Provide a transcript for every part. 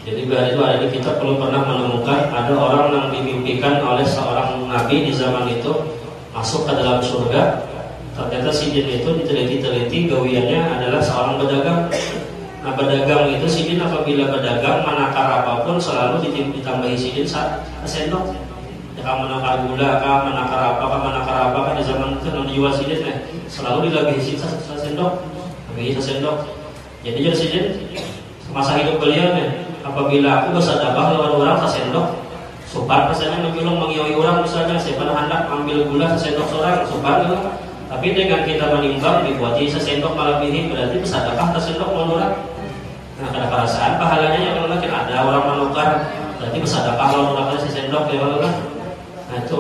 Jadi hari ini kita belum pernah menemukan ada orang yang dimimpikan oleh seorang nabi di zaman itu masuk ke dalam surga. Ternyata si jin itu diteliti-teliti gawiannya adalah seorang pedagang. Nah, pedagang itu si jin apabila pedagang menakar apapun selalu ditambahi si jin sendok. Ya, menakar gula, menakar apa kan di zaman itu yang dijual si jin selalu dilabihi si sendok, sendok. Jadi si jin masa hidup beliau apabila aku bersedekah lawan orang sendok, sopan misalnya menjulung mengioi orang misalnya, siapa hendak ambil gula sendok seorang, sopan gitu. Tapi dengan kita menimbang dibuati sendok melebihi berarti bersedekah sendok lawan orang. Nah, ada perasaan pahalanya yang mungkin ada orang menukar berarti bersedekah lawan orang sendok ya Allah. Nah, itu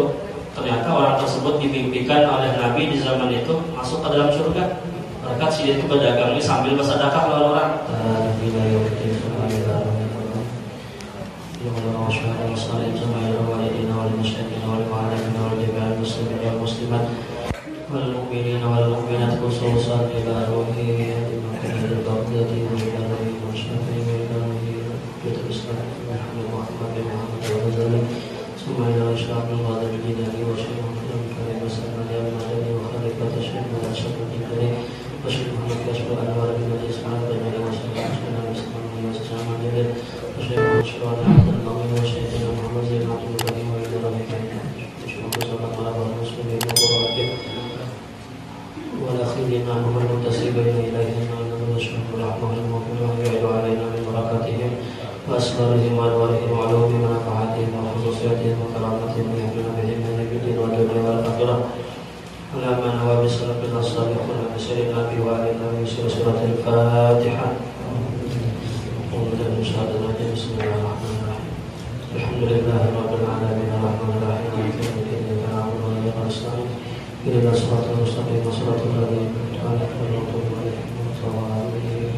ternyata orang tersebut dimimpikan oleh Nabi di zaman itu masuk ke dalam surga. Berkat si itu pedagangnya sambil bersedekah lawan orang. والمؤمنين والمؤمنات خصوصا إلى روحه المكان البغدادي والبغدادي والشافعي والبغدادي والإسلام محمد محمد وغزالي ثم إلى الشعب الغادر الجداري وشيخ محمد كريم وسلم المدني وخليفة الشيخ والأشرف الكريم وشيخ محمد كشف الأنوار بن إسماعيل بن علي وشيخ حسين الإسلام وسلام الجليل وشيخ مشروع عبد المؤمن وشيخنا محمد زين عبد الكريم وإلى ربك وشيخ صلى الله عليه وسلم والأخيرين هم المنتسبين إليهم أنهم يشهد الرحمن المغفور ويعد علينا من بركاتهم وأسرارهم وأنوارهم وعلوم ونفعاتهم وخصوصياتهم وكراماتهم ويهدنا بهم من الدين والدنيا والآخرة على ما نوى بسلفنا الصالحون بسر النبي وعلينا بسر سورة الفاتحة ومن شهادة بسم الله الرحمن الرحيم الحمد لله رب العالمين الرحمن الرحيم مالك يوم الدين إياك نعبد وإياك نستعين اهدنا الصراط المستقيم صراط الذين أنعمت عليهم غير المغضوب عليهم ولا الضالين.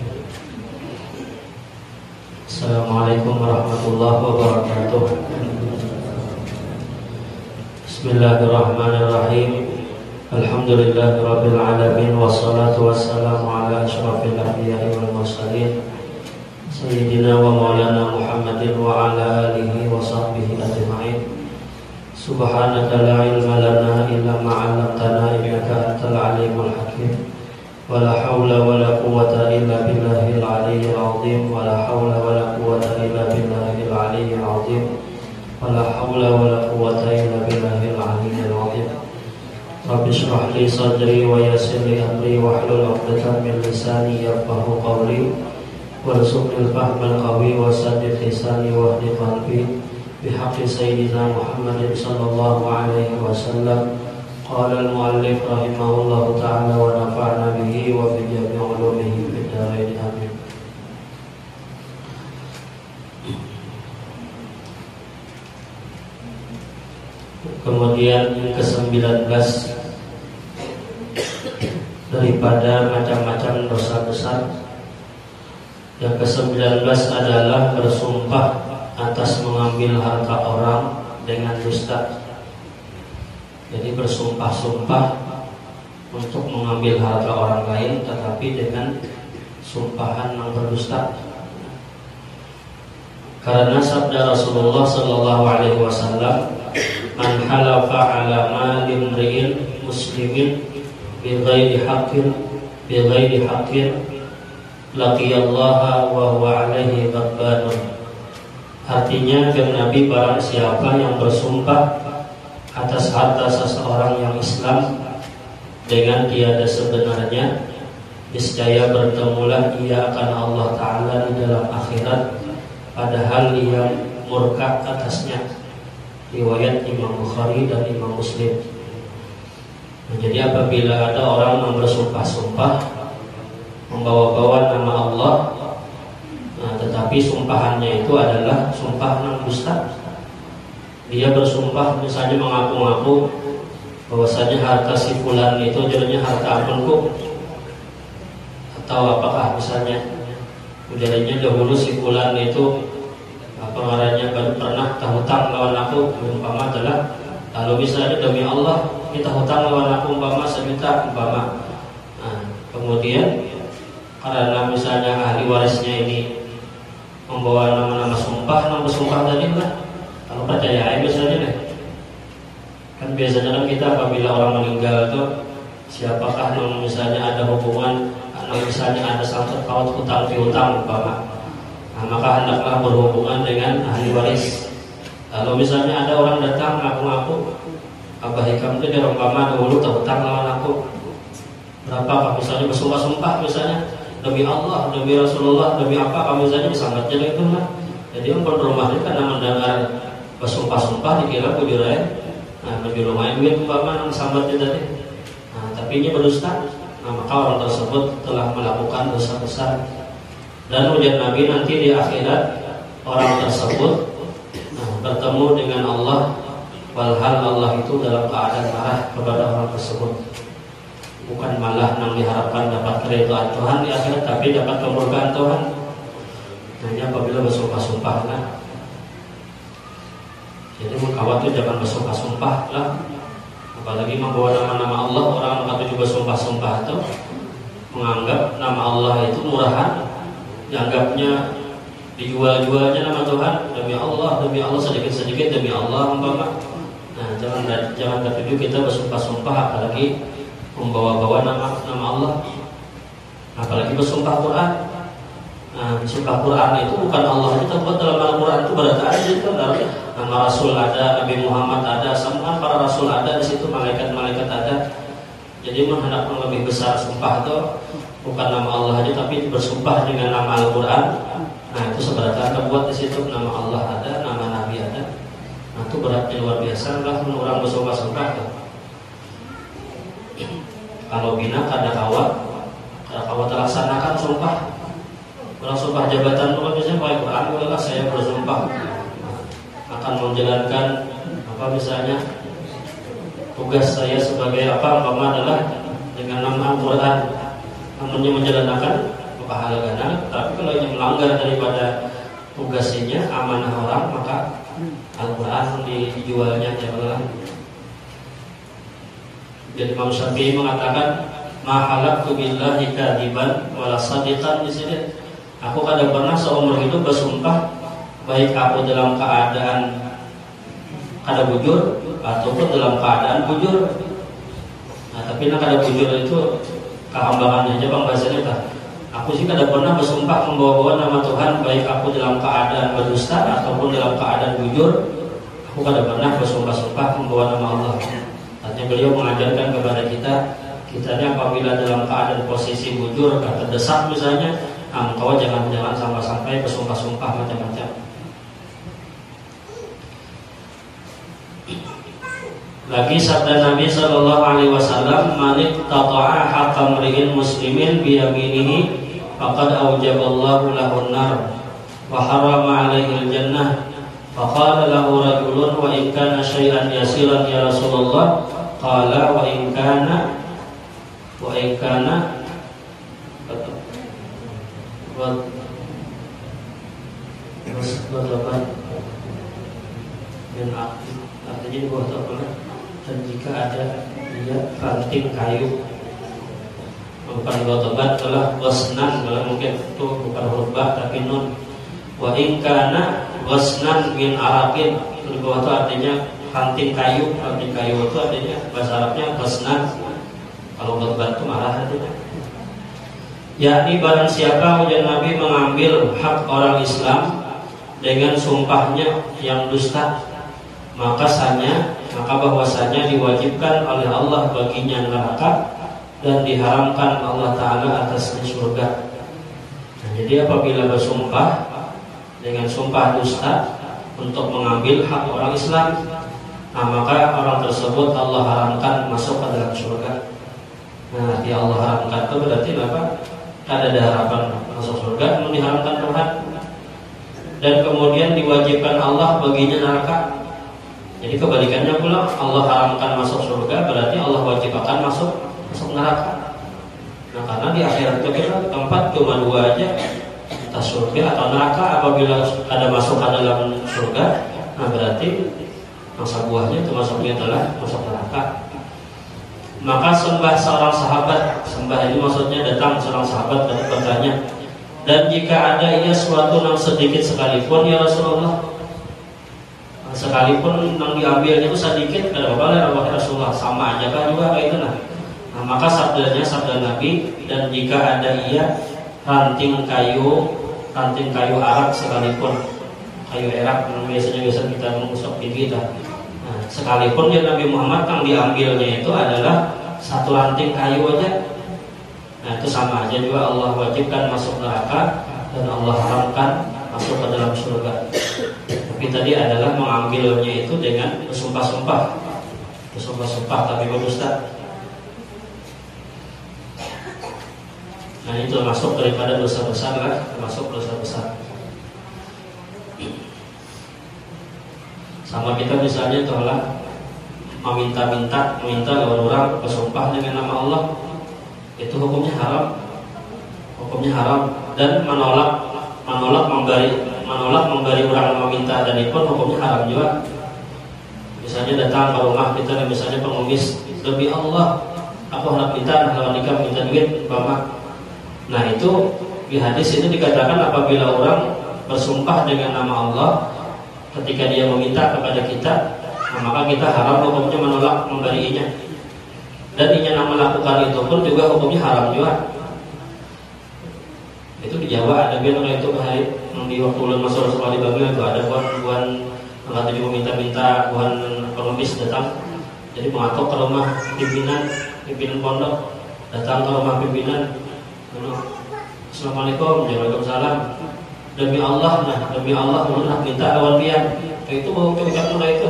Assalamualaikum warahmatullahi wabarakatuh. Bismillahirrahmanirrahim. Alhamdulillahirabbil alamin wassalatu wassalamu ala asyrafil anbiya'i wal mursalin sayyidina wa maulana Muhammadin wa ala alihi wa sahbihi ajma'in. Subhanaka la ilma lana illa ma 'allamtana innaka antal alimul hakim. Wala haula wala quwwata illa billahil aliyyil 'azim. Wala haula wala quwwata illa billahil aliyyil 'azim. Wala haula wala quwwata illa billahil aliyyil 'azim. Rabbi shrah li sadri wa yassir li amri wahlul 'uqdatam min lisani yafqahu qawli warzuqnil fahmal qawi wa saddid lisani wahdi qalbi. بحق سيدنا محمد صلى الله عليه وسلم. قال المؤلف رحمه الله تعالى ونفعنا به وبجميع علومه في الدارين آمين. Kemudian ke-19 daripada macam-macam dosa besar. Yang ke-19 adalah bersumpah atas mengambil harta orang dengan dusta. Jadi bersumpah-sumpah untuk mengambil harta orang lain tetapi dengan sumpahan yang berdusta. Karena sabda Rasulullah sallallahu alaihi wasallam, "Man halafa ala malin imri'in muslimin bighairi haqqin laqiyallaha wa huwa alaihi ghadbanun." Artinya kata Nabi, barang siapa yang bersumpah atas harta seseorang yang Islam dengan tiada sebenarnya, niscaya bertemulah ia akan Allah Ta'ala di dalam akhirat, padahal ia murka atasnya. Riwayat Imam Bukhari dan Imam Muslim. Nah, jadi apabila ada orang yang bersumpah-sumpah membawa-bawa nama Allah, tetapi sumpahannya itu adalah sumpah yang dusta. Dia bersumpah misalnya mengaku-ngaku bahwasanya harta si fulan itu jadinya harta akunku, atau apakah misalnya jadinya dahulu si fulan itu pengarahnya pernah hutang lawan aku umpama adalah, lalu misalnya demi Allah kita hutang lawan aku umpama 1 juta umpama. Nah, kemudian karena misalnya ahli warisnya ini membawa nama-nama nama sumpah tadi lah. Kalau percaya misalnya deh. Kan biasanya kan kita apabila orang meninggal itu siapakah yang misalnya ada hubungan, misalnya ada sangkut paut hutang piutang umpama. Nah, maka hendaklah berhubungan dengan ahli waris. Kalau misalnya ada orang datang ngaku-ngaku, Abah Hikam itu dia umpama dulu terhutang lawan aku berapa, misalnya bersumpah-sumpah misalnya demi Allah, demi Rasulullah, demi apa, kamu misalnya disambatnya itu lah. Jadi orang rumahnya karena mendengar bersumpah-sumpah dikira kujurai, nah menjulumain duit umpama sambatnya tadi. Nah, tapi ini berdusta, nah maka orang tersebut telah melakukan dosa besar. Dan ujian Nabi nanti di akhirat orang tersebut bertemu dengan Allah, walhal Allah itu dalam keadaan marah kepada orang tersebut. Bukan malah yang diharapkan dapat keridhaan Tuhan di akhirat, tapi dapat kemurkaan Tuhan. Hanya apabila bersumpah-sumpah lah. Jadi kawan itu jangan bersumpah-sumpah lah. Apalagi membawa nama-nama Allah, orang yang juga bersumpah-sumpah itu menganggap nama Allah itu murahan, dianggapnya dijual-jualnya nama Tuhan demi Allah sedikit-sedikit demi Allah umpama. Nah, jangan tertuju kita bersumpah-sumpah apalagi membawa-bawa nama Allah. Apalagi bersumpah Quran. Nah, bersumpah Quran itu bukan Allah kita buat dalam Al-Quran itu berarti ada itu nama Rasul ada, Nabi Muhammad ada, semua para Rasul ada di situ, malaikat-malaikat ada. Jadi menghadap yang lebih besar sumpah itu bukan nama Allah aja tapi bersumpah dengan nama Al-Quran. Nah itu sebenarnya terbuat di situ nama Allah ada, nama Nabi ada. Nah itu beratnya luar biasa lah orang bersumpah-sumpah tuh. Kalau bina kada kawat terlaksanakan sumpah. Kalau sumpah jabatan itu kan biasanya pakai Quran, bolehlah saya bersumpah akan menjalankan apa misalnya tugas saya sebagai apa adalah dengan nama Al-Quran, namanya menjalankan pahala ganda. Tapi kalau ini melanggar daripada tugasnya amanah orang, maka Al-Quran dijualnya janganlah. Jadi Imam Syafi'i mengatakan mahalaktu billahi kadiban wala sadiqan di sini. Aku kada pernah seumur hidup bersumpah baik aku dalam keadaan kada bujur ataupun dalam keadaan bujur. Nah, tapi nak kada bujur itu kehambangannya aja bang bahasanya tak. Aku sih kada pernah bersumpah membawa-bawa nama Tuhan baik aku dalam keadaan berdusta ataupun dalam keadaan bujur. Aku kada pernah bersumpah-sumpah membawa nama Allah. Artinya beliau mengajarkan kepada kita apabila dalam keadaan posisi bujur atau terdesak misalnya, engkau jangan sampai bersumpah-sumpah macam-macam. Lagi sabda Nabi sallallahu alaihi wasallam, "Malik tata'a haqqa mri'in muslimin bi yaminihi faqad aujaballahu lahu an-nar wa harrama 'alaihi al-jannah." Faqala lahu rajulun wa in kana syai'an yasiran ya Rasulullah. Qala wa in kana artinya buat apa? Dan jika ada dia ranting kayu bukan gotobat adalah wasnan, kalau mungkin itu bukan huruf ba tapi nun. Wa in kana wasnan min araqin, itu artinya ranting kayu itu artinya bahasa Arabnya wasnan. Kalau gotobat itu marah artinya. Yakni barang siapa ujian Nabi mengambil hak orang Islam dengan sumpahnya yang dusta, maka bahwasanya diwajibkan oleh Allah baginya neraka dan diharamkan Allah Ta'ala atasnya surga. Nah, jadi apabila bersumpah dengan sumpah dusta untuk mengambil hak orang Islam, nah, maka orang tersebut Allah haramkan masuk ke dalam surga. Nah, dia Allah haramkan itu berarti apa? Ada harapan masuk surga, namun diharamkan Tuhan. Dan kemudian diwajibkan Allah baginya neraka. Jadi kebalikannya pula, Allah haramkan masuk surga berarti Allah wajibkan masuk neraka. Nah, karena di akhirat itu kita tempat cuma dua aja, entah surga atau neraka. Apabila ada masuk ke dalam surga, nah berarti masa buahnya itu masuknya adalah masuk neraka. Maka sembah seorang sahabat, sembah ini maksudnya datang seorang sahabat dan bertanya, Dan jika ada ia suatu yang sedikit sekalipun ya Rasulullah, sekalipun yang diambilnya itu sedikit, tidak apa-apa ya Rasulullah, sama aja kan juga kayak itu nah. Maka sabda Nabi, dan jika ada ia ranting kayu arak sekalipun, kayu erak yang biasa kita mengusap gigi kita. Nah, sekalipun ya Nabi Muhammad yang diambilnya itu adalah satu ranting kayu aja. Nah itu sama aja juga Allah wajibkan masuk neraka dan Allah haramkan masuk ke dalam surga. Tapi tadi adalah mengambilnya itu dengan bersumpah-sumpah tapi bagus tak? Nah itu termasuk daripada dosa besar lah, termasuk dosa besar. Sama kita misalnya tolak meminta lawan orang bersumpah dengan nama Allah, itu hukumnya haram, dan menolak memberi orang yang meminta dan pun hukumnya haram juga. Misalnya datang ke rumah kita, misalnya pengemis, demi Allah aku hendak minta lawan nikah minta duit umpama. Nah itu di hadis itu dikatakan apabila orang bersumpah dengan nama Allah ketika dia meminta kepada kita, nah, maka kita haram hukumnya menolak memberinya. Dan yang melakukan itu pun juga hukumnya haram juga. Itu di Jawa ada biar itu bahaya di waktu ulun masuk sekolah di Bangil itu ada buan angkat tujuh minta buan pengemis datang, jadi mengatok ke rumah pimpinan pondok, datang ke rumah pimpinan, Assalamualaikum, waalaikumsalam, demi Allah ulun nak minta lawan pian, itu mau coba mulai itu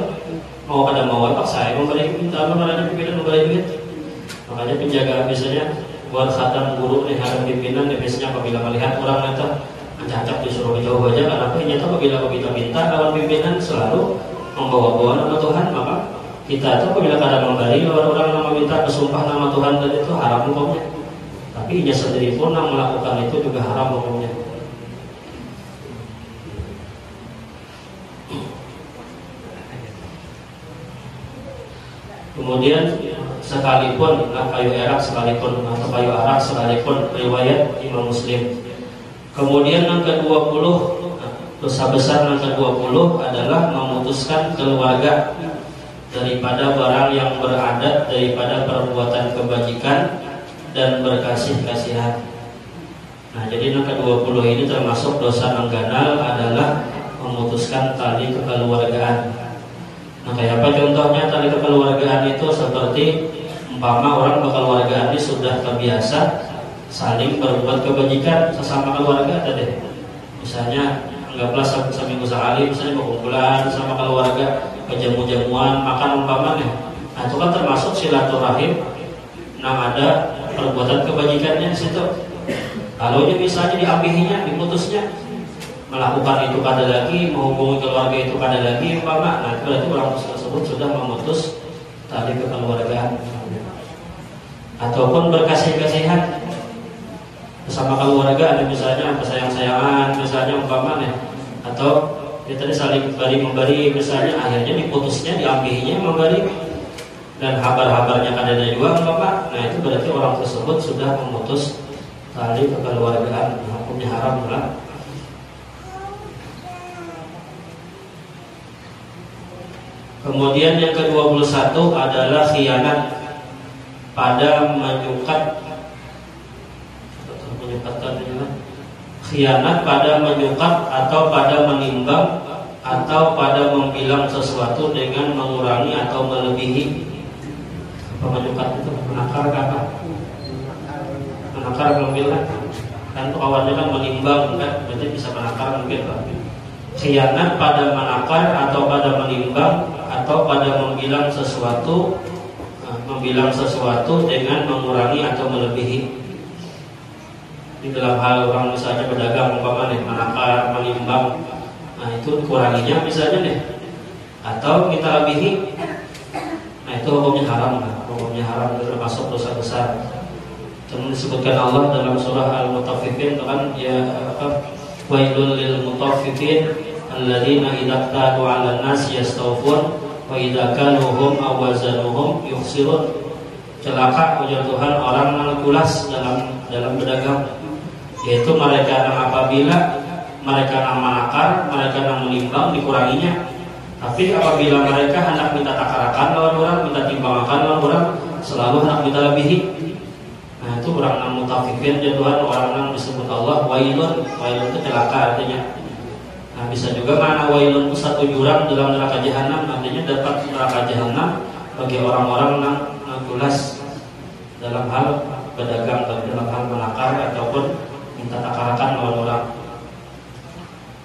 mau pada mau apa saya memberi minta pada pimpinan memberi duit. Makanya penjaga biasanya buat khatam guru nih hadap pimpinan biasanya apabila melihat orang itu acak-acak disuruh jauh aja, karena ternyata apabila kita minta lawan pimpinan selalu membawa-bawa nama Tuhan, maka kita itu apabila kadang memberi lawan orang nama minta bersumpah nama Tuhan dan itu haram hukumnya. Tapi ia sendiri pun yang melakukan itu juga haram hukumnya. Kemudian sekalipun kayu erak sekalipun atau kayu arak sekalipun, riwayat Imam Muslim. Kemudian yang ke-20, dosa besar yang ke-20 adalah memutuskan keluarga daripada barang yang beradat daripada perbuatan kebajikan dan berkasih-kasihan. Nah, jadi yang ke-20 ini termasuk dosa yang ganal adalah memutuskan tali kekeluargaan. Nah, kayak apa contohnya tali kekeluargaan itu? Seperti umpama orang berkeluargaan ini sudah terbiasa saling berbuat kebajikan sesama keluarga tadi. Misalnya anggaplah seminggu sekali misalnya berkumpulan sama keluarga, kejamu-jamuan, makan umpamanya. Nah, itu kan termasuk silaturahim yang ada perbuatan kebajikannya di situ. Kalau misalnya diambilnya, diputusnya, melakukan itu pada lagi, menghubungi keluarga itu pada lagi umpama, nah itu berarti orang tersebut sudah memutus tali kekeluargaan. Ataupun berkasih-kasihan bersama keluarga, ada misalnya sayang-sayangan misalnya umpamanya, atau kita saling memberi misalnya, akhirnya diputusnya diambilnya memberi dan habar-habarnya kadang juga umpama. Nah itu berarti orang tersebut sudah memutus tali kekeluargaan, hukumnya haram lah. Kemudian yang ke-21 adalah khianat pada khianat pada menyukat atau pada menimbang atau pada membilang sesuatu dengan mengurangi atau melebihi. Apa menyukat itu? Menakar apa? Menakar membilang kan awalnya kan menimbang kan, berarti bisa menakar mungkin Pak. Khianat pada menakar atau pada menimbang atau pada membilang sesuatu dengan mengurangi atau melebihi. Di dalam hal orang misalnya berdagang umpamanya menakar, menimbang, nah itu dikuranginya misalnya nih, atau kita lebihi, nah itu hukumnya haram, itu termasuk dosa besar. Kemudian disebutkan Allah dalam surah Al-Mutaffifin kan, ya wailul lil mutaffifin alladzina idza qadu 'alan nasi yastawfun wa idza kaluhum aw wazanuhum yukhsirun. Celaka ujar Tuhan orang yang kulas dalam berdagang. yaitu mereka yang apabila mereka yang manakar, mereka yang menimbang dikuranginya. Tapi apabila mereka hendak minta takarakan lawan orang, minta timbangakan lawan orang, selalu hendak minta lebihi. Nah itu orang yang mutafikin jadwal, orang yang disebut Allah wailun. Wailun itu celaka artinya. Nah bisa juga mana wailun itu satu jurang dalam neraka jahanam, artinya dapat neraka jahanam bagi orang-orang yang gulas dalam hal berdagang, dalam hal menakar ataupun minta takarakan lawan orang.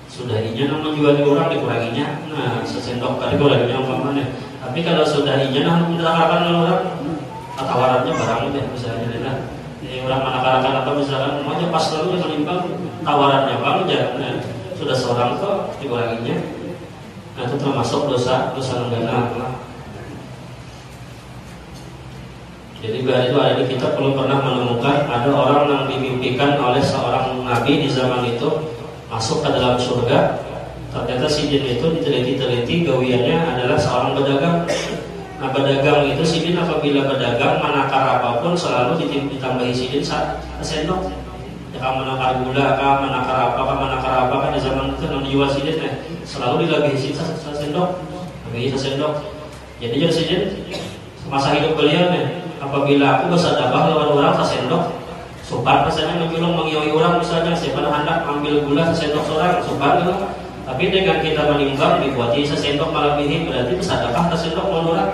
Sudah inya menjual orang dikuranginya, nah sesendok tadi kuranginya umpamanya. Tapi kalau sudah inya minta takarakan lawan orang, tawarannya barang itu misalnya, nah ini orang menakarakan apa misalkan, mau pas lalu yang menimbang tawarannya bang, nah, sudah seorang itu dikuranginya. Nah itu termasuk dosa nenggana. Jadi dari itu ada kita perlu pernah menemukan ada orang yang dimimpikan oleh seorang nabi di zaman itu masuk ke dalam surga. Ternyata si jin itu diteliti-teliti gawiannya adalah seorang pedagang. Nah pedagang itu si jin apabila pedagang menakar apapun selalu ditambahi si jin sendok. Ya kan menakar gula, kan menakar apa kan di zaman itu yang dijual si jin selalu dilabihi si sendok, bagi sendok. Jadi si jin masa hidup beliau apabila aku bersedekah lawan orang sendok, sopan misalnya menjulung mengioi orang misalnya, siapa hendak ambil gula sesendok seorang, sopan gitu. Tapi dengan kita menimbang dibuati sesendok melebihi, berarti bersedekah sesendok lawan orang.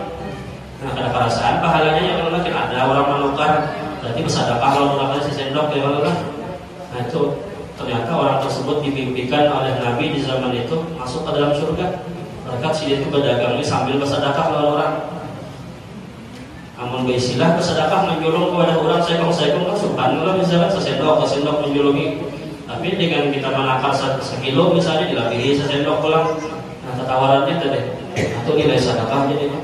Nah ada perasaan pahalanya yang mungkin ada orang menukar, berarti bersedekah lawan orang sesendok ya Allah. Nah itu ternyata orang tersebut dimimpikan oleh Nabi di zaman itu masuk ke dalam surga. Berkat si dia itu berdagangnya sambil bersedekah lawan orang. Amun bisilah bersedekah menjulung kepada orang sekong-sekong kan subhanallah misalnya sesendok menjulungi. Tapi dengan kita menakar sekilo misalnya dilapihi sesendok pulang. Nah tawarannya tadi atau nilai sedekah jadinya.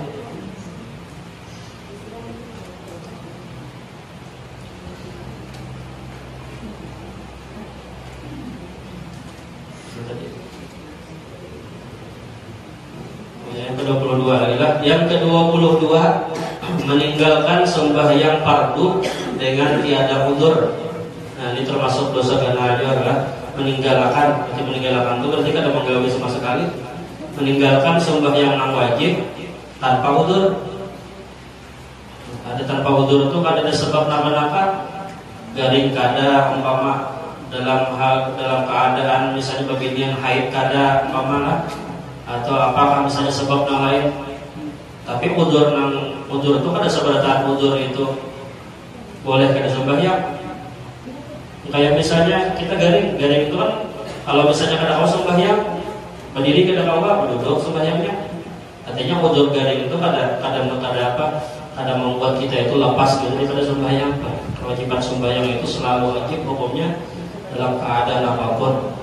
Yang ke-22 adalah yang ke-22 meninggalkan sembahyang fardu dengan tiada udzur. Nah ini termasuk dosa gana adalah meninggalkan. Berarti meninggalkan itu berarti kada menggawe sama sekali. Meninggalkan sembahyang yang wajib tanpa udzur. Ada tanpa udzur itu kada ada sebab napa-napa. Garing kada umpama dalam keadaan misalnya babinian haid kada umpama lah, atau apakah misalnya sebab yang lain. Tapi udzur itu kan ada seberatan udzur itu boleh kada sembahyang. Kayak misalnya kita garing itu kan kalau misalnya kada kau sembahyang, berdiri kada kau duduk sembahyangnya. Artinya udzur garing itu kada membuat kita itu lepas gitu daripada sembahyang. Kewajiban sembahyang itu selalu wajib hukumnya dalam keadaan apapun.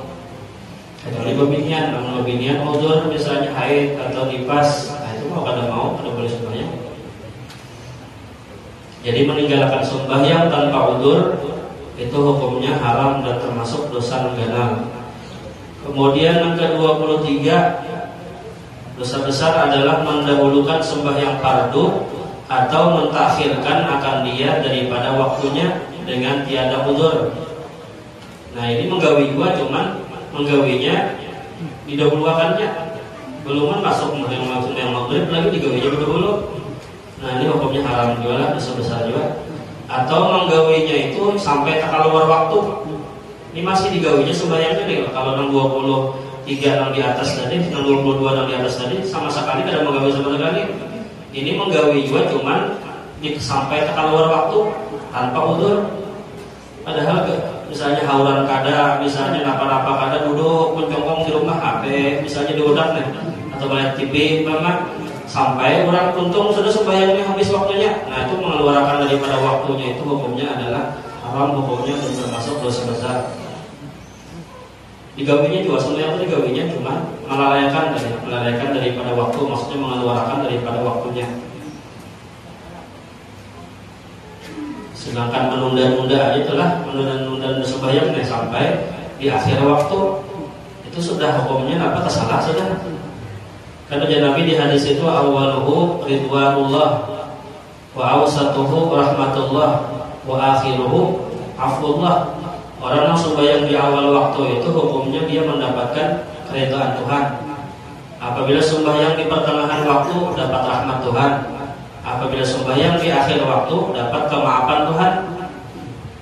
Kecuali babinian udzur misalnya haid atau nifas. Kada boleh sembahyang. Jadi meninggalkan sembahyang tanpa udzur itu hukumnya haram dan termasuk dosa nenggana. Kemudian yang ke-23 dosa besar adalah mendahulukan sembahyang fardu atau mentakhirkan akan dia daripada waktunya dengan tiada udzur. Nah ini menggawi gua cuman menggawinya didahulukannya. Belum masuk yang maghrib lagi digawinya dulu. Nah ini hukumnya haram juga, dosa besar juga. Atau menggawinya itu sampai tak keluar waktu. Ini masih digawinya sembahyangnya nih. Kalau 23 yang di atas tadi, 22 yang di atas tadi sama sekali tidak menggawi sama sekali. Ini menggawi juga cuman sampai tak keluar waktu tanpa udzur. Padahal misalnya hauran kada, misalnya napa-napa kada duduk mencongkong di rumah HP, misalnya diudak nih atau melihat TV memang sampai orang tuntung sudah sembahyangnya habis waktunya. Nah itu mengeluarkan daripada waktunya itu hukumnya adalah haram hukumnya dan termasuk dosa besar. Digawinya juga sembahyang itu digawinya cuma melalaikan daripada waktu, maksudnya mengeluarkan daripada waktunya. Sedangkan menunda-nunda itulah menunda sembahyang sampai di akhir waktu itu sudah hukumnya apa tersalah sudah. Karena Nabi di hadis itu awaluhu ridwanullah wa awsatuhu rahmatullah wa akhiruhu afullah. Orang yang sembahyang di awal waktu itu hukumnya dia mendapatkan keridhaan Tuhan. Apabila sembahyang di pertengahan waktu dapat rahmat Tuhan. Apabila sembahyang di akhir waktu dapat kemaafan Tuhan.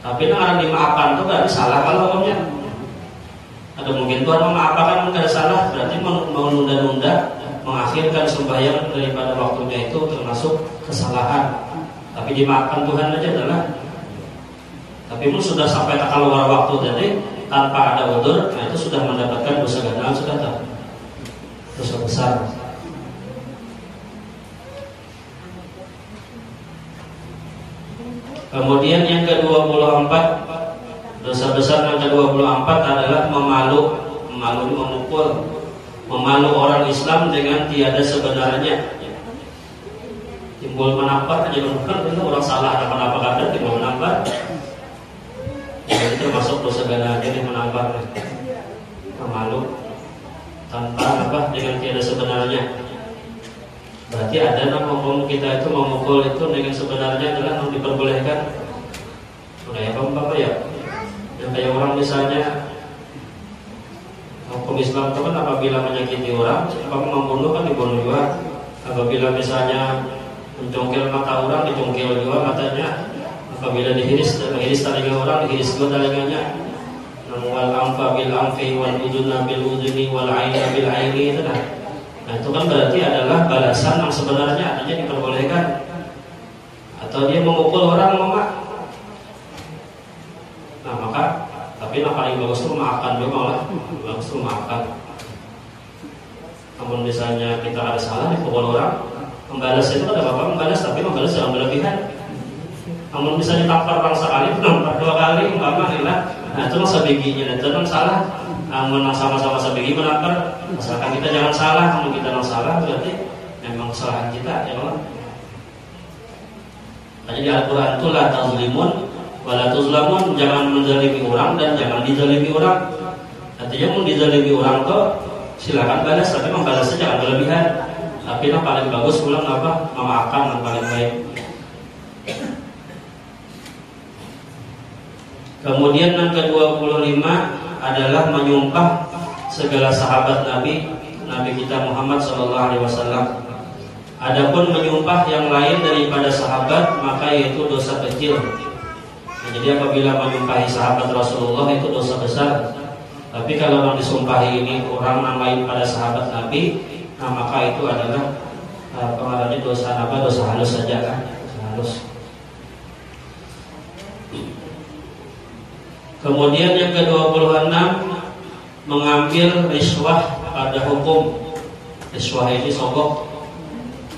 Tapi dengan dimaafkan itu berarti salah kalau hukumnya. Ada mungkin Tuhan memaafkan tidak salah, berarti menunda-nunda mengakhirkan sembahyang daripada waktunya itu termasuk kesalahan. Tapi dimaafkan Tuhan aja adalah. Tapi pun sudah sampai tak keluar waktu tadi tanpa ada udzur, nah itu sudah mendapatkan dosa ganal, sudah tak? Dosa besar. Kemudian yang ke-24, dosa besar yang ke-24 adalah memalu orang Islam dengan tiada sebenarnya. Timbul menampar aja bukan itu orang salah ada apa kada timbul menampar. Jadi termasuk dosa ganal yang menampar. Memalu tanpa apa dengan tiada sebenarnya. Berarti ada hukum kita itu memukul itu dengan sebenarnya adalah yang diperbolehkan. Kayak apa ya? Yang kayak orang misalnya hukum Islam itu kan apabila menyakiti orang, apabila membunuh kan dibunuh juga. Apabila misalnya mencongkel mata orang, dicongkel juga matanya. Apabila dihiris telinga orang, dihiris juga telinganya. Wal anfa bil anfi wal udhuna bil udhuni wal aina bil aini itu nah. Nah itu kan berarti adalah balasan yang sebenarnya adanya diperbolehkan. Atau dia memukul orang mama. Nah maka tapi yang paling bagus itu memaafkan juga malah. Bagus itu memaafkan. Namun misalnya kita ada salah dipukul orang, membalas itu ada apa-apa membalas, tapi membalas jangan berlebihan. Namun bisa ditampar orang sekali, menampar 2 kali, umpama lah. Nah itu masa biginya, itu kan salah. Namun sama-sama sabigi menampar, misalkan kita jangan salah, namun kita yang salah berarti memang kesalahan kita, ya Allah. Jadi di Al-Quran itu la tazlimun wa la tuzlamun, jangan menzalimi orang dan jangan dizalimi orang. Artinya mau dizalimi orang tuh silakan balas, tapi membalasnya jangan berlebihan. Tapi yang paling bagus ulang apa? Memaafkan yang paling baik. Kemudian yang ke-25 adalah menyumpah segala sahabat Nabi kita Muhammad SAW. Adapun menyumpah yang lain daripada sahabat maka yaitu dosa kecil. Nah, jadi apabila menyumpahi sahabat Rasulullah itu dosa besar. Tapi kalau yang disumpahi ini orang yang lain pada sahabat Nabi, nah maka itu adalah pengaruhnya dosa apa? Dosa halus saja kan? Dosa halus. Kemudian yang ke-26 mengambil riswah pada hukum. Riswah ini sogok.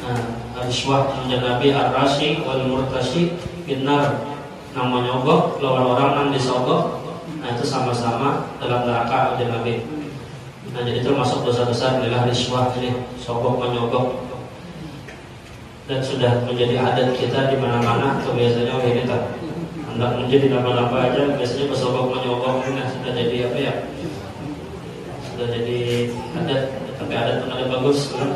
Nah, riswah menjadi ar-rashi wal murtashi binar. Nama nyogok lawan orang yang disogok. Nah itu sama-sama dalam neraka oleh Nabi. Nah jadi termasuk dosa besar adalah riswah ini, sogok menyogok. Dan sudah menjadi adat kita di mana-mana. Itu biasanya ini tak. Tidak menjadi nama-nama aja, biasanya pesogok menyogok ini sudah jadi apa ya? Sudah jadi adat, tapi adat pun ada bagus kan?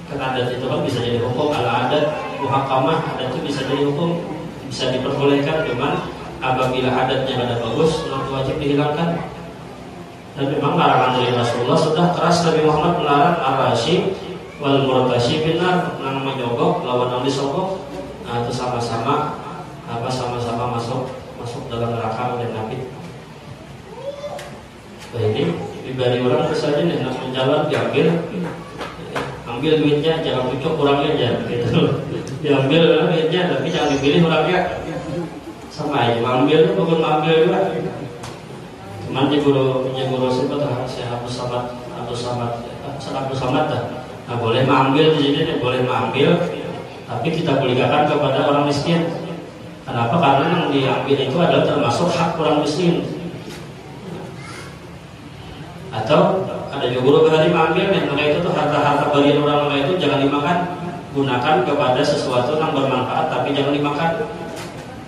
Karena adat itu kan bisa jadi hukum, ala adat muhakamah, adat itu bisa jadi hukum, bisa diperbolehkan. Cuman apabila adatnya ada bagus, maka wajib dihilangkan. Dan memang larangan dari Rasulullah sudah keras. Nabi Muhammad melarang ar-rashi wal murtashi binar, yang menyogok lawan yang disogok. Nah itu sama-sama masuk dalam neraka oleh Nabi. Nah ini diberi orang saja nih, nak menjalan diambil, ambil duitnya, jangan cucuk orangnya aja, gitu. Diambil duitnya, tapi jangan dipilih orangnya. Sama aja, ambil itu bukan ambil juga. Cuman di guru siapa saya Abdul Samad dah. Nah boleh mengambil di sini, boleh mengambil, tapi kita berikan kepada orang miskin. Kenapa? Karena yang diambil itu adalah termasuk hak orang miskin. Atau ada juga guru berani mengambil yang itu tuh harta-harta bagian orang lain itu jangan dimakan, gunakan kepada sesuatu yang bermanfaat tapi jangan dimakan.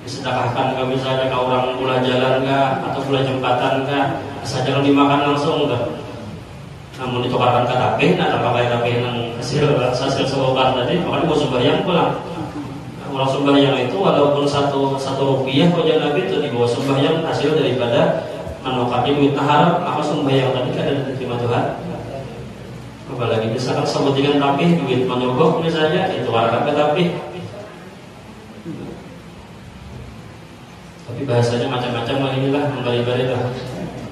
Disedekahkan kalau misalnya ke orang pula jalan enggak atau pula jembatan enggak, asal jangan dimakan langsung enggak. Namun ditukarkan ke tapeh, nah tanpa pakai tapeh yang hasil sobokan tadi, makanya mau sembahyang pulang. Orang sembahyang itu walaupun satu rupiah kok Nabi itu di bawah sembahyang hasil daripada menukar duit haram, maka sembahyang tadi kan ada diterima Tuhan. Apalagi misalkan sebutkan tapih duit menyogok misalnya itu warga tapih. Tapi bahasanya macam-macam inilah memberi-beri lah.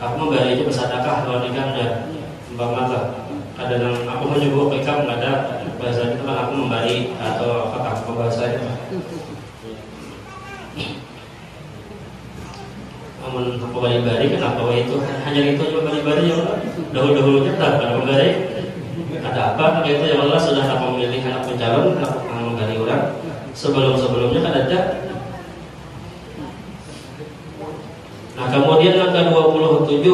Aku memberi itu bersedekah kalau nikah ada umpama ada yang aku menyebut mereka nggak ada bahasa itu kan aku memberi atau apa bahasanya. Namun aku bari-bari kenapa itu hanya itu cuma bari-bari ya Allah. Dahulu-dahulunya tak ada memberi. Ada apa? Maka itu ya Allah sudah tak memilih anak pencalon, tak memberi orang. Sebelum-sebelumnya kan ada. Nah kemudian yang ke-27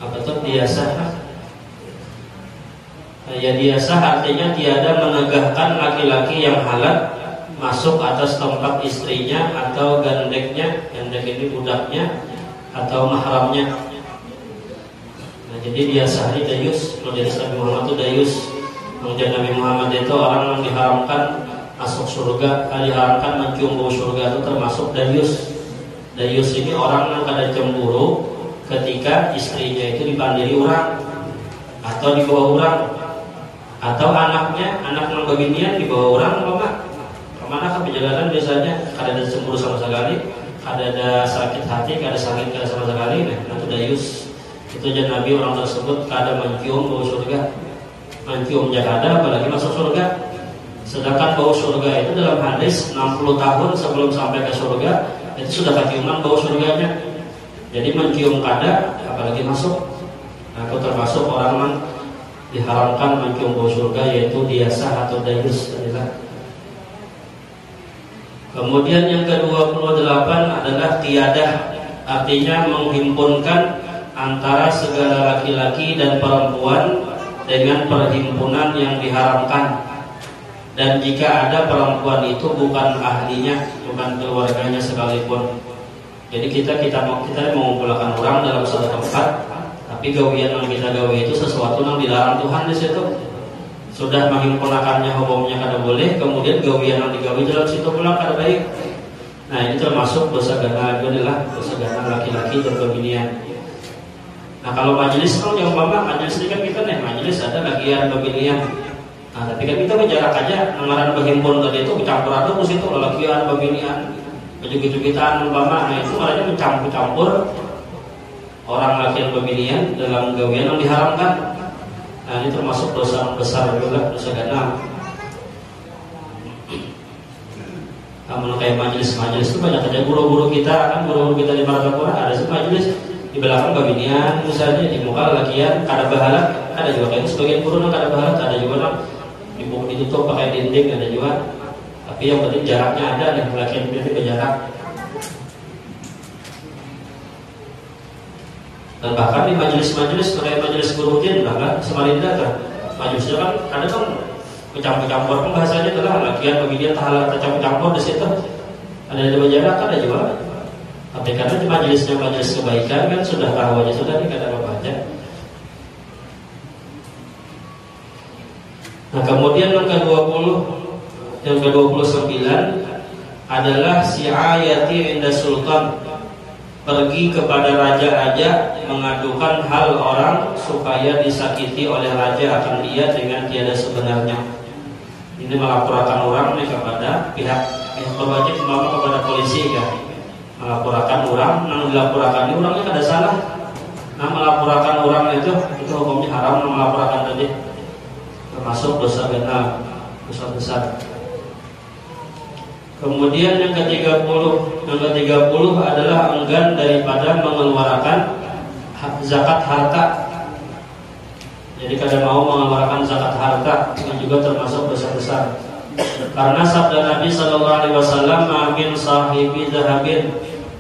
apa itu diasah? Ya diasah artinya tiada menegahkan laki-laki yang halal masuk atas tempat istrinya atau gandengnya, gandeng ini budaknya atau mahramnya. Nah jadi diasah ini dayus, kalau dari Nabi Muhammad itu dayus. Mengucap Nabi Muhammad itu orang yang diharamkan masuk surga, diharamkan mencium bau surga itu termasuk dayus. Dayus ini orang yang kada cemburu ketika istrinya itu dipandiri orang atau dibawa orang atau anaknya, anak yang beginian dibawa orang kemana ke perjalanan biasanya kada ada cemburu sama sekali, kada ada sakit hati, kada sakit kada sama sekali. Nah itu dayus. Itu aja Nabi orang tersebut kada mencium bau surga, mencium jakada apalagi masuk surga. Sedangkan bau surga itu dalam hadis 60 tahun sebelum sampai ke surga itu sudah keciuman bau surganya. Jadi mencium kada apalagi masuk. Nah itu termasuk orang yang diharamkan mencium bau surga yaitu diasah atau dayus adalah. Kemudian yang ke-28 adalah tiadah, artinya menghimpunkan antara segala laki-laki dan perempuan dengan perhimpunan yang diharamkan. Dan jika ada perempuan itu bukan ahlinya, bukan keluarganya sekalipun. Jadi kita mengumpulkan orang dalam satu tempat, tapi gawian yang kita gawi itu sesuatu yang dilarang Tuhan di situ. Sudah menghimpunakannya hukumnya kada boleh, kemudian gawian yang digawi dalam situ pula kada baik. Nah ini termasuk dosa gana adalah dosa gana laki-laki dan pembinian. Nah kalau majelis kan yang majelis ini kan kita nih majelis ada bagian pembinian. Nah, tapi kan kita berjarak aja, anggaran berhimpun tadi itu bercampur aduk di situ, lelakian, pembinian, baju-bajuan, umpama, nah itu makanya mencampur orang laki yang pembinian dalam gawian yang diharamkan. Nah ini termasuk dosa besar juga, dosa gana. Namun kayak majelis itu banyak aja guru-guru kita kan, guru-guru kita di Martapura ada sih majelis di belakang pembinian, misalnya di muka lelakian, kada bahala, ada juga kayak sebagian guru yang kada bahala, ada juga yang ditutup pakai dinding ada juga, tapi yang penting jaraknya ada dan laki-laki itu berjarak. Dan bahkan di majelis-majelis kayak majelis Gurutin bahkan Samarinda kan majelisnya kan ada kan campur-campur kan bahasanya adalah lakian pembinian tahala tercampur-campur di situ ada berjarak ada juga. Tapi karena di majelisnya majelis kebaikan kan sudah tahu aja sudah nih kada apa aja. Nah kemudian yang ke-29 adalah si'ayati inda sultan, pergi kepada raja-raja mengadukan hal orang supaya disakiti oleh raja akan dia dengan tiada sebenarnya. Ini melaporkan orang nih kepada pihak berwajib membawa kepada polisi ya. Melaporkan orang, yang dilaporkan ini orangnya kada salah. Nah melaporkan orang itu hukumnya haram melaporkan tadi. Termasuk dosa gana, dosa besar. Kemudian yang ke-30 adalah enggan daripada mengeluarkan zakat harta. Jadi kada mau mengeluarkan zakat harta, ini juga termasuk dosa besar. Karena sabda Nabi sallallahu alaihi wasallam, "Ma min sahibi dhahabin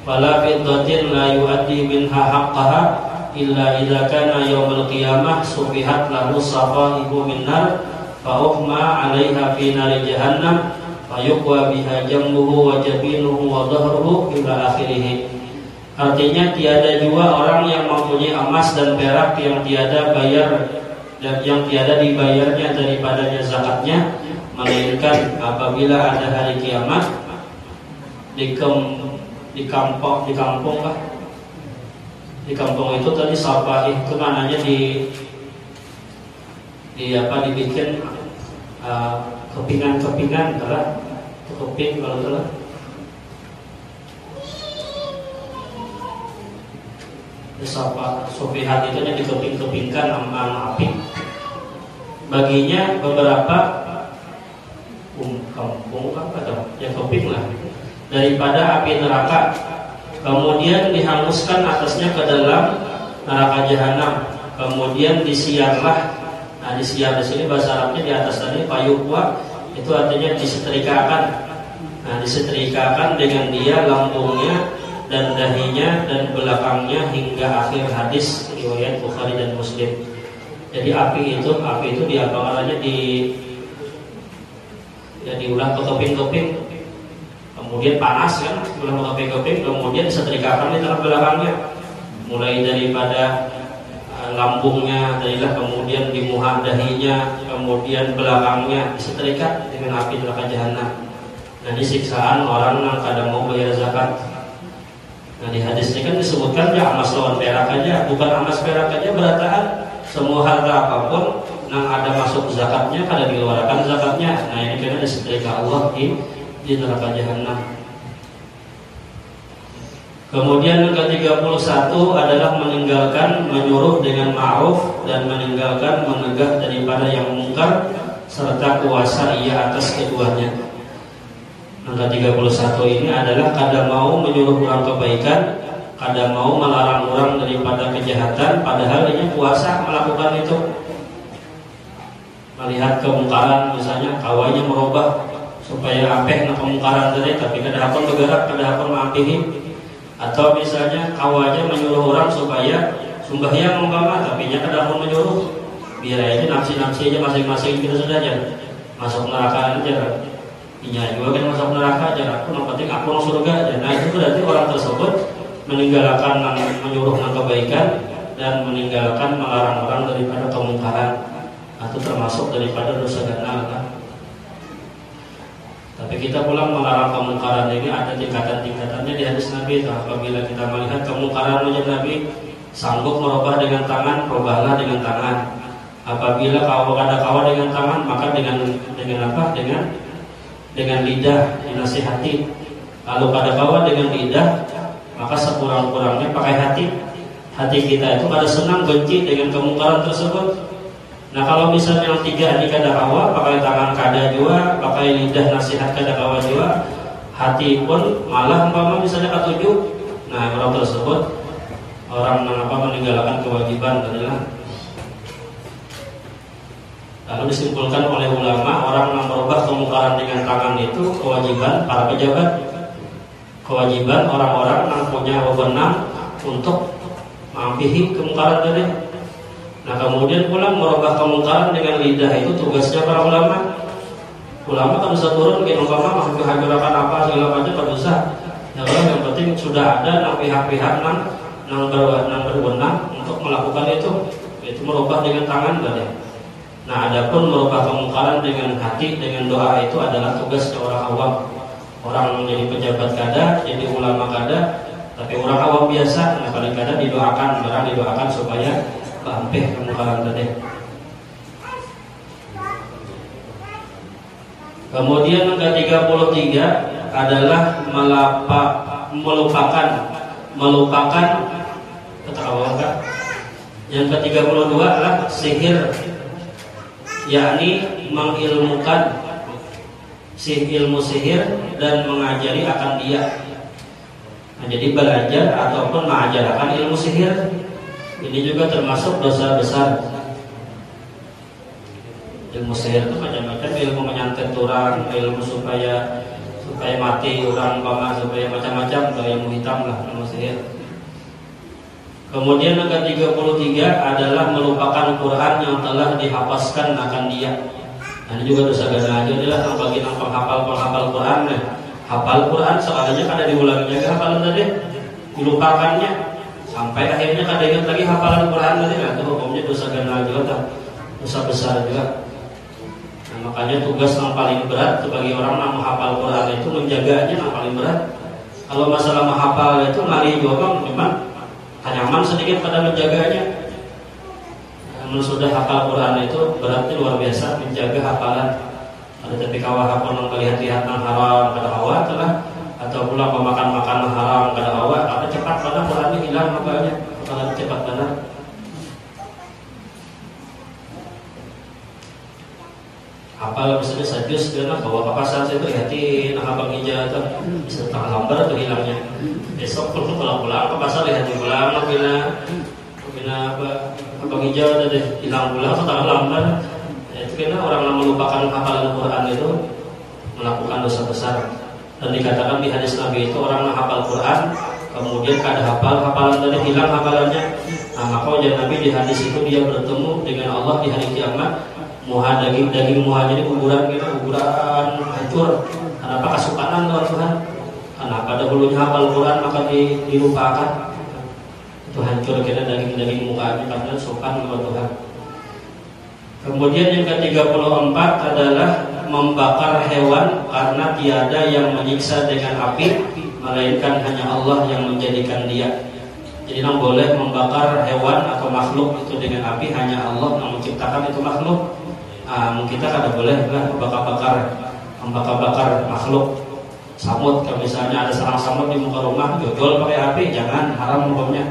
wala fiddatin la yu'addi minha haqqaha illa idza kana yaumil qiyamah sufihat lahu safaihu min nar fa ukhma 'alaiha fi nari jahannam fa yuqwa biha jambuhu wa jabinuhu wa dhahruhu ila akhirih." Artinya tiada juga orang yang mempunyai emas dan perak yang tiada bayar dan yang tiada dibayarnya daripadanya zakatnya, melainkan apabila ada hari kiamat di kampung itu tadi sapa itu mananya dibikin kepingan telah keping kalau telah sapa sofihat itu yang dikeping-kepingkan sama api. Baginya beberapa kampung ya keping lah daripada api neraka, kemudian dihanguskan atasnya ke dalam neraka jahanam, kemudian disiarlah. Nah, disiar di sini bahasa Arabnya di atas tadi payukwa itu artinya disetrikakan. Nah, disetrikakan dengan dia lambungnya dan dahinya dan belakangnya hingga akhir hadis riwayat Bukhari dan Muslim. Jadi api itu diapakan aja diulah ke keping-keping, kemudian panas kan, ulah ke keping-keping, kemudian disetrikakan di dalam belakangnya, mulai daripada lambungnya, kemudian di muha dahinya, kemudian belakangnya disetrika dengan api neraka jahanam. Nah, ini siksaan orang yang kadang mau bayar zakat. Nah, di hadis ini kan disebutkan ya emas lawan perak aja, bukan emas perak aja berataan semua harta apapun yang ada masuk zakatnya kada dikeluarkan zakatnya. Nah, ini kena disetrika Allah di neraka jahanam. Kemudian yang ke-31 adalah meninggalkan menyuruh dengan ma'ruf dan meninggalkan mencegah daripada yang mungkar serta kuasa ia atas keduanya. Yang ke-31 ini adalah kada mau menyuruh orang kebaikan, kada mau melarang orang daripada kejahatan, padahal dia kuasa melakukan itu. Melihat kemungkaran misalnya kawannya merubah supaya apeh na kemungkaran tadi, tapi kada akan bergerak, kada akan mengampihi. Atau misalnya kawannya menyuruh orang supaya sembahyang umpama, tapi nya kada akan menyuruh, biar aja nafsi-nafsi aja masing-masing kita sudah aja masuk neraka aja. Iya juga kan masuk neraka aja, aku yang penting aku orang surga aja. Nah, itu berarti orang tersebut meninggalkan menyuruh kebaikan dan meninggalkan melarang orang daripada kemungkaran, atau termasuk daripada dosa ganal kan. Tapi kita pulang melarang kemungkaran ini ada tingkatan-tingkatannya di hadis Nabi. Apabila kita melihat kemungkaran wajib Nabi sanggup merubah dengan tangan, rubahlah dengan tangan. Apabila kau ada kawa dengan tangan, maka dengan apa? Dengan lidah dinasihati. Kalau pada kawa dengan lidah, maka sekurang-kurangnya pakai hati. Hati kita itu kada senang benci dengan kemungkaran tersebut. Nah, kalau misalnya yang tiga ini kada kawa, pakai tangan kada juga, pakai lidah nasihat kada kawa juga, hati pun malah umpama misalnya ketujuh. Nah, orang tersebut orang meninggalkan kewajiban adalah. Lalu disimpulkan oleh ulama, orang yang merubah kemungkaran dengan tangan itu kewajiban para pejabat, kewajiban orang-orang yang punya wewenang untuk mengampihi kemungkaran tadi. Nah, kemudian pulang merubah kemungkaran dengan lidah itu tugasnya para ulama. Ulama kan bisa turun ke umpama menghancurkan apa segala macam kan bisa. Nah, kalau yang penting sudah ada pihak-pihak yang berwenang untuk melakukan itu merubah dengan tangan kan ya. Nah, adapun merubah kemungkaran dengan hati, dengan doa itu adalah tugasnya orang awam. Orang menjadi pejabat kada, jadi ulama kada, tapi orang awam biasa, nah paling kada didoakan supaya bampeh kemungkaran tadi. Kemudian yang ke-33 adalah melupakan ketawakan. Yang ke-32 adalah sihir, yakni mengilmukan ilmu sihir dan mengajari akan dia. Nah, jadi belajar ataupun mengajarkan ilmu sihir ini juga termasuk dosa besar. Ilmu sihir itu macam-macam, ilmu menyantet orang, ilmu supaya mati orang, supaya macam-macam, ilmu hitam lah ilmu sihir. Kemudian yang ke-33 adalah melupakan Quran yang telah dihafazkan akan dia. Nah, ini juga dosa ganda aja adalah yang bagi penghafal Quran. Hafal Quran soalnya kada diulangi lagi hafalan tadi, dilupakannya sampai akhirnya kada ingat lagi hafalan Quran tadi. Nah, itu hukumnya dosa ganda juga. dosa besar juga. Nah, makanya tugas yang paling berat itu bagi orang yang menghafal Quran itu menjaganya yang paling berat. Kalau masalah menghafal itu lari juga memang nyaman sedikit pada menjaganya. Namun sudah hafal Quran itu berarti luar biasa menjaga hafalan. Ada tapi kawah hafal yang melihat-lihat yang haram pada awak telah, atau pula pemakan-makan haram pada awak, ada cepat pada Qurannya hilang hafalnya, hafalan cepat benar. Hafal misalnya sajus karena bawa ke pasar itu lihatin hafal hijau itu bisa tak lambar atau hilangnya. Besok pun kalau pulang ke pasar lihatin pulang bina apa hijau tadi hilang pulang atau tak lambar. Itu karena orang yang melupakan hafalan Quran itu melakukan dosa besar. Dan dikatakan di hadis Nabi itu orang yang hafal Quran kemudian kada hafal hafalan tadi hilang hafalannya. Nah, maka ujar Nabi di hadis itu dia bertemu dengan Allah di hari kiamat. Muha daging muha jadi kuburan hancur. Kenapa kasukanan Tuhan? Kenapa dahulunya hafal Quran maka dilupakan? Itu hancur karena daging mukanya karena sukan kepada Tuhan. Kemudian yang ke-34 adalah membakar hewan karena tiada yang menyiksa dengan api melainkan hanya Allah yang menjadikan dia. Jadi yang boleh membakar hewan atau makhluk itu dengan api hanya Allah yang menciptakan itu makhluk. Kita kada boleh lah membakar makhluk samut. Kalau misalnya ada sarang samut di muka rumah jodol pakai api, jangan, haram hukumnya,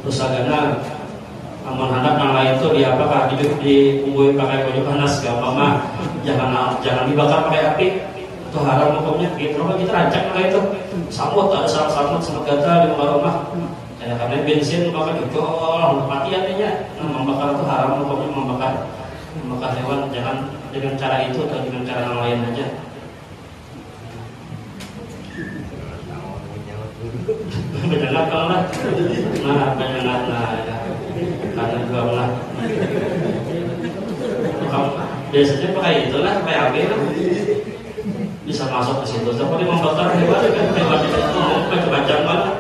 dosa gana. Namun hendak yang lain itu di apakah dibumbui pakai kayu panas, gampang jangan dibakar pakai api, itu haram hukumnya. Gitu kita rancang kayak itu samut, ada sarang samut semegata di muka rumah. Karena bensin bakar jodol mati artinya. Membakar itu haram hukumnya, membakar hewan jangan dengan cara itu atau dengan cara yang lain aja. Banyak kalau lah, banyak ya. Karena dua lah. Biasanya pakai itulah, pakai api lah. Bisa masuk ke situ. Tapi membakar hewan kan itu macam-macam banget.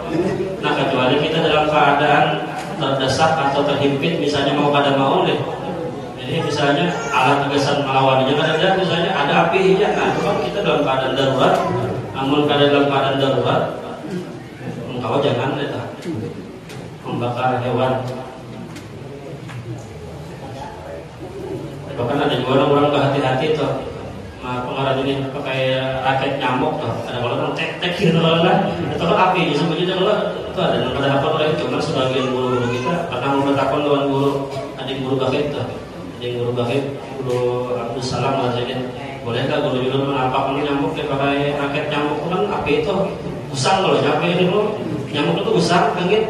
Nah kecuali kita dalam keadaan terdesak atau terhimpit, misalnya mau pada mau deh. Jadi misalnya alat tegasan melawannya kan ada, misalnya ada api ya, nah itu kan kita dalam keadaan darurat. Namun dalam keadaan darurat, engkau jangan membakar hewan. Bahkan ada juga orang berhati-hati tuh, pengarang ini pakai raket nyamuk tuh, ada kalau tek gitu lah, itu kan api. Sebenarnya kalau itu ada yang pada apa lagi, cuma sebagian guru-guru kita pernah memberitakan dengan guru adik guru bakit tuh. Yang guru bakit, guru Abdul Salam ngajarin, boleh nggak guru Yunus menampak ini nyamuk pakai raket nyamuk kan api itu usang kalau nyamuk itu usang kan gitu.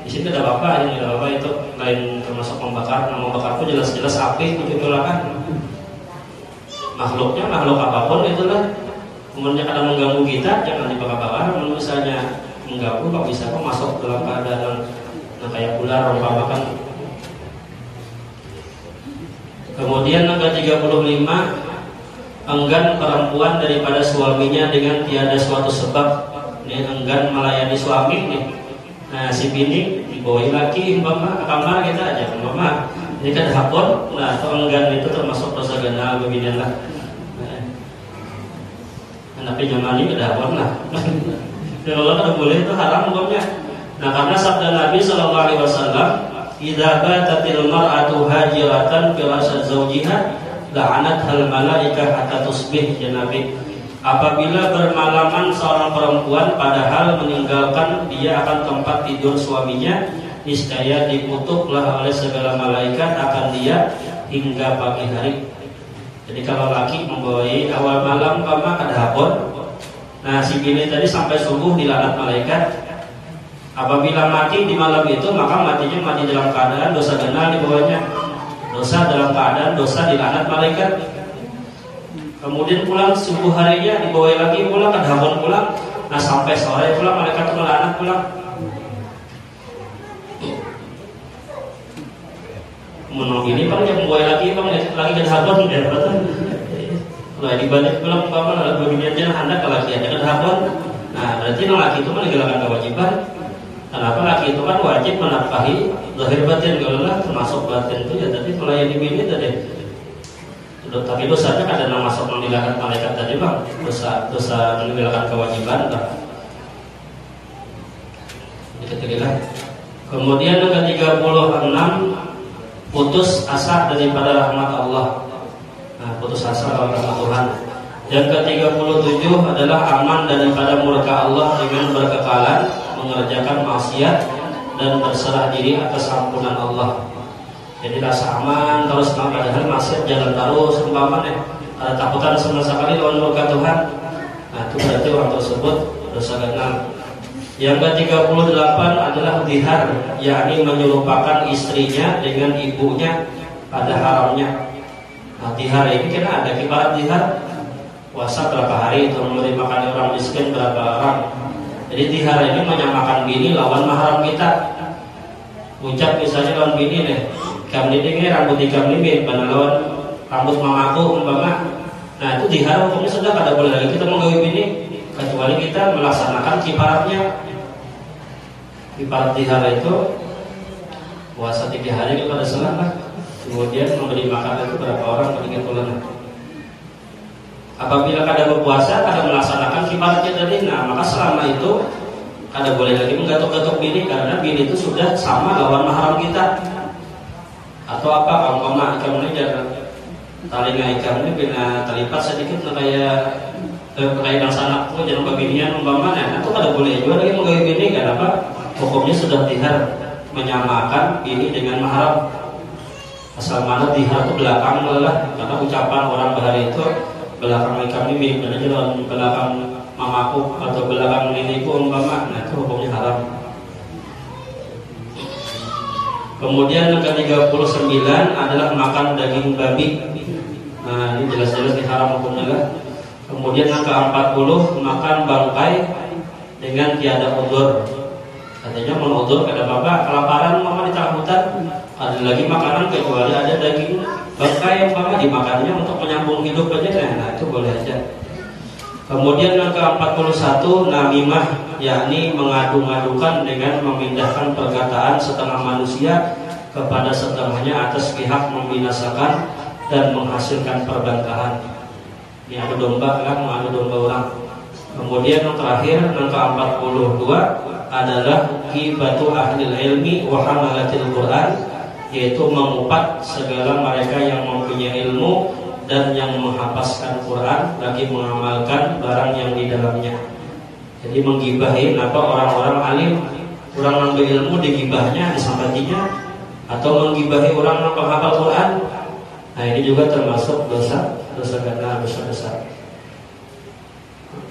Di sini ada apa ini ada apa itu lain termasuk membakar. Nah, membakar itu jelas-jelas api itu kan. Makhluk apapun itulah. Kemudian kadang mengganggu kita jangan dibakar-bakar. Misalnya mengganggu kok bisa masuk dalam keadaan kayak ular umpamakan. Kemudian angka 35, enggan perempuan daripada suaminya dengan tiada suatu sebab. Ini enggan melayani suami nih. Nah si bini dibawain lagi umpama ke kamar kita aja umpama. Ini kan hapon. Nah enggan itu termasuk dosa gana beginian lah. Tapi zaman ini udah hapon lah. Kalau kada boleh itu haram hukumnya. Nah karena sabda Nabi SAW, idza batatil mar'atu hajiratan firasat zawjiha la'anat hal malaikah hatta tusbih. Ya Nabi, apabila bermalaman seorang perempuan padahal meninggalkan dia akan tempat tidur suaminya, niscaya dikutuklah oleh segala malaikat akan dia hingga pagi hari. Jadi kalau laki membawai awal malam kama kada hapon, nah si bini tadi sampai subuh dilaknat malaikat. Apabila mati di malam itu, maka matinya mati dalam keadaan dosa gana di bawahnya. Dosa dalam keadaan dosa dilaknat malaikat. Kemudian pulang subuh harinya dibawa lagi pulang, kadang pulang. Nah sampai sore pulang malaikat itu melaknat pulang. Menung ini bang yang membawa lagi bang lagi kadang ya betul. Kalau dibalik pulang bapak lalu begini aja hendak laki ada kadang. Nah berarti laki itu meninggalkan kewajiban. Kenapa laki itu kan wajib menafkahi zahir batin, kalau lah termasuk batin itu ya tadi melayani bini tadi. Tapi dosanya kadang masuk meninggalkan malaikat tadi bang, dosa meninggalkan kewajiban bang. Kemudian yang ke-36 putus asa daripada rahmat Allah. Nah, putus asa dari rahmat Tuhan. Yang ke-37 adalah aman daripada murka Allah dengan berkekalan mengerjakan maksiat dan berserah diri atas ampunan Allah. Jadi rasa aman terus padahal maksiat jalan terus umpamanya ada takutan sama sekali lawan murka Tuhan. Nah, itu berarti orang tersebut dosa ke-6. Yang ke-38 adalah zihar, yakni menyerupakan istrinya dengan ibunya pada haramnya. Nah, zihar ini kena ada kibarat zihar. Puasa berapa hari itu memberi makan orang miskin berapa orang. Jadi zihar ini menyamakan bini lawan mahram kita. Ucap misalnya lawan bini nih, kami ini rambut ikam ini pada lawan rambut mamaku umpama. Nah, itu zihar hukumnya sudah kada boleh lagi kita menggawi bini kecuali kita melaksanakan kiparatnya. Kiparat zihar itu puasa 3 hari kepada selama, kemudian memberi makan itu berapa orang meninggal bulan. Apabila kada berpuasa, kada melaksanakan kiparatnya tadi, nah maka selama itu kada boleh lagi menggatuk-gatuk bini karena bini itu sudah sama lawan mahram kita. Atau apa kalau mama ikam ini jangan talinya ikam ini bina talipat sedikit kayak yang sanak pun jangan babinian umpamanya. Nah, itu kada boleh juga lagi menggawi bini karena apa? Hukumnya sudah zihar, menyamakan bini dengan mahram. Asal mana zihar itu belakang lah, karena ucapan orang bahari itu belakang kami mirip dengan belakang mamaku atau belakang nenekku umpama. Nah, itu hukumnya haram. Kemudian yang ke-39 adalah makan daging babi. Nah, ini jelas-jelas diharam hukumnya lah. Kemudian yang ke-40 makan bangkai dengan tiada udzur. Katanya mau udzur kada apa-apa, kelaparan mama di tengah hutan, ada lagi makanan kecuali ada daging bangkai yang mama dimakannya untuk menyambung hidup aja. Nah, itu boleh aja. Kemudian yang ke-41 namimah, yakni mengadu-ngadukan dengan memindahkan perkataan setengah manusia kepada setengahnya atas pihak membinasakan dan menghasilkan perbangkahan. Ini adu domba kan, mengadu domba orang. Kemudian yang terakhir yang ke-42 adalah ghibatu ahli ilmi wa hamalatil Quran, yaitu mengupat segala mereka yang mempunyai ilmu dan yang menghafazkan Quran lagi mengamalkan barang yang di dalamnya. Jadi menggibahin apa orang-orang alim, orang yang berilmu digibahnya, disambatinya, atau menggibahi orang yang penghafal Quran. Nah, ini juga termasuk dosa karena dosa besar.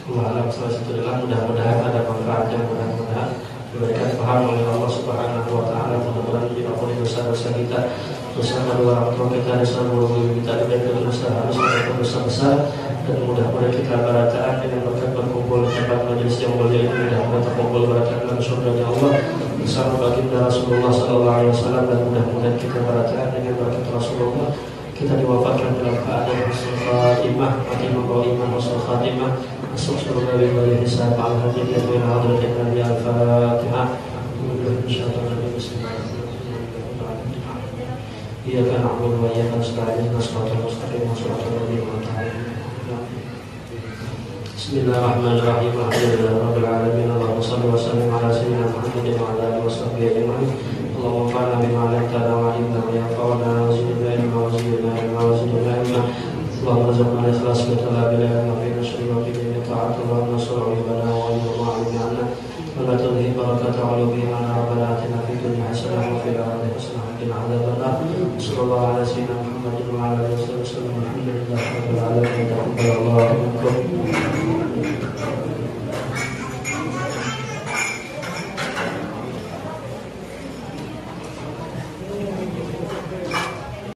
Allah itu adalah mudah-mudahan ada manfaatnya, mudah-mudahan diberikan paham oleh Allah Subhanahu wa taala, mudah-mudahan diampuni dosa-dosa kita, dosa kedua orang tua kita, dosa guru kita, dan dosa harus ada dosa besar, dan mudah-mudahan kita barataan dengan berkat berkumpul tempat majelis yang mulia ini, mudah-mudahan terkumpul barataan dalam surganya Allah bersama baginda Rasulullah sallallahu alaihi wasallam, dan mudah-mudahan kita barataan dengan berkat Rasulullah kita diwafatkan dalam keadaan husnul khatimah, husnul khatimah, masuk surga bebas hisab al-hadi wa hadratin Nabi al-Fatihah. Insyaallah bismillahirrahmanirrahim. Iyyaka na'budu wa iyyaka nasta'in, ihdinas mustaqim, shiratal ladzina an'amta 'alaihim. Bismillahirrahmanirrahim. Alhamdulillahirabbil alamin. Allahumma shalli wa sallim ala sayyidina Muhammadin wa ala alihi washabbihi ajma'in. Allahumma fa'alna bima 'allamtana wa 'allimna ma yanfa'una wa zidna ilma wa zidna ilma wa zidna ilma. Allahumma rzuqna al-ikhlas wa la ilaha illa anta subhanaka wa ta'ala wa nasru ibana wa inna ma'ana wa la tudhi barakata wa bihana rabbana atina fid dunya hasanah wa fil akhirati hasanah wa qina adzabannar. Sallallahu ala sayyidina Muhammadin wa ala alihi wasallam. Alhamdulillahi rabbil alamin.